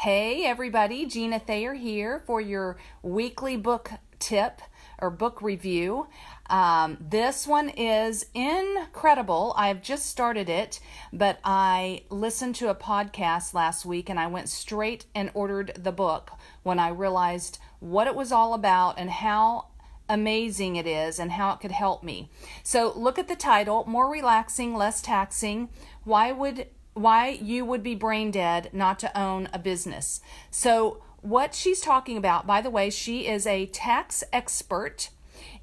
Hey everybody, Gina Thayer here for your weekly book tip or book review. This one is incredible. I've just started it, but I listened to a podcast last week and I went straight and ordered the book when I realized what it was all about and how amazing it is and how it could help me. So look at the title, More Relaxing, Less Taxing. Why you would be brain dead not to own a business. So what she's talking about, by the way, she is a tax expert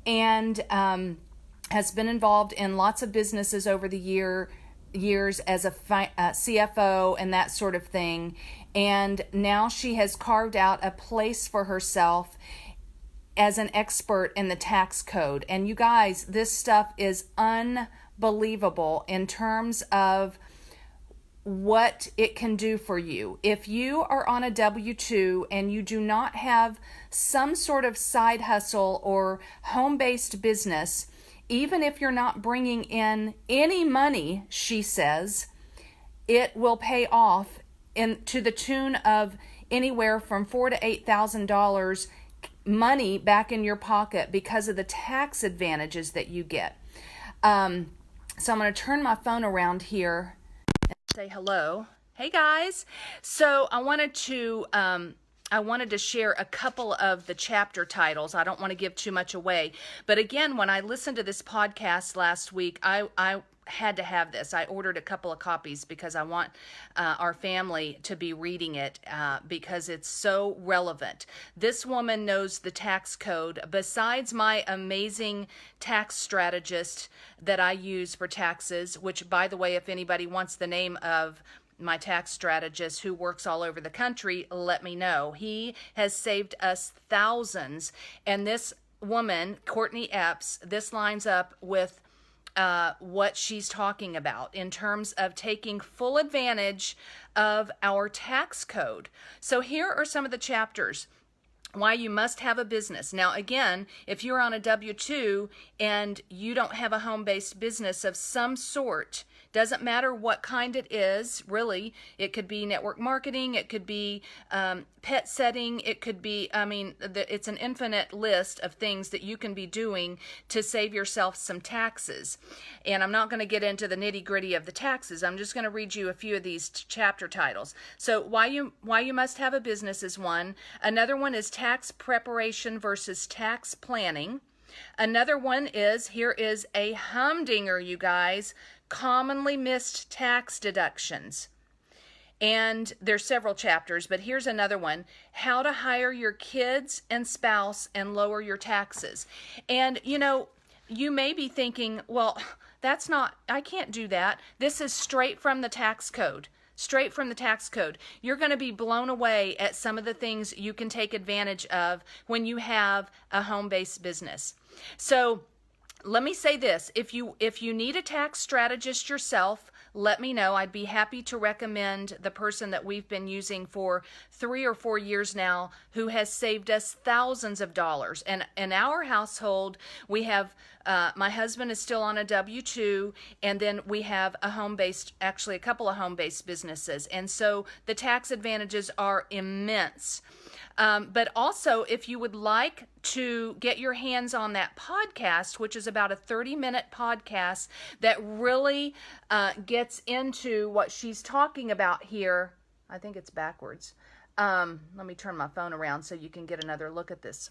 and has been involved in lots of businesses over the years as a CFO and that sort of thing. And now she has carved out a place for herself as an expert in the tax code. And you guys, this stuff is unbelievable in terms of what it can do for you. If you are on a W-2 and you do not have some sort of side hustle or home-based business, even if you're not bringing in any money, she says, it will pay off to the tune of anywhere from $4,000 to $8,000 money back in your pocket because of the tax advantages that you get. So I'm going to turn my phone around here say hello. Hey guys. So I wanted to share a couple of the chapter titles. I don't want to give too much away, but again, when I listened to this podcast last week, I had to have this. I ordered a couple of copies because I want our family to be reading it because it's so relevant. This woman knows the tax code. Besides my amazing tax strategist that I use for taxes, which, by the way, if anybody wants the name of my tax strategist who works all over the country, let me know. He has saved us thousands. And this woman, Courtney Epps, this lines up with what she's talking about in terms of taking full advantage of our tax code. So here are some of the chapters. Why you must have a business. Now, again, if you're on a W-2 and you don't have a home-based business of some sort, doesn't matter what kind it is, really. It could be network marketing, it could be pet setting, it could be, it's an infinite list of things that you can be doing to save yourself some taxes. And I'm not going to get into the nitty-gritty of the taxes. I'm just going to read you a few of these chapter titles. So why you must have a business is one. Another one is tax preparation versus tax planning. Another one is, here is a humdinger, you guys, commonly missed tax deductions. And there's several chapters, but here's another one, how to hire your kids and spouse and lower your taxes. And you may be thinking, well, I can't do that. This is straight from the tax code. Straight from the tax code. You're going to be blown away at some of the things you can take advantage of when you have a home-based business. So let me say this, if you need a tax strategist yourself, let me know. I'd be happy to recommend the person that we've been using for 3 or 4 years now who has saved us thousands of dollars. And in our household, we have, my husband is still on a W-2, and then we have a couple of home-based businesses. And so the tax advantages are immense. But also, if you would like to get your hands on that podcast, which is about a 30-minute podcast that really gets into what she's talking about here. I think it's backwards. Let me turn my phone around so you can get another look at this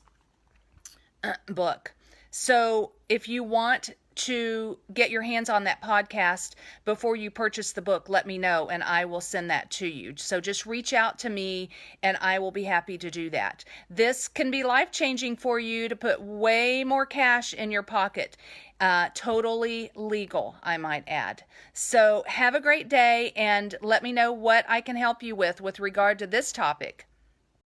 book. So if you want to get your hands on that podcast before you purchase the book, let me know and I will send that to you. So just reach out to me and I will be happy to do that. This can be life-changing for you to put way more cash in your pocket. Totally legal, I might add. So have a great day and let me know what I can help you with regard to this topic.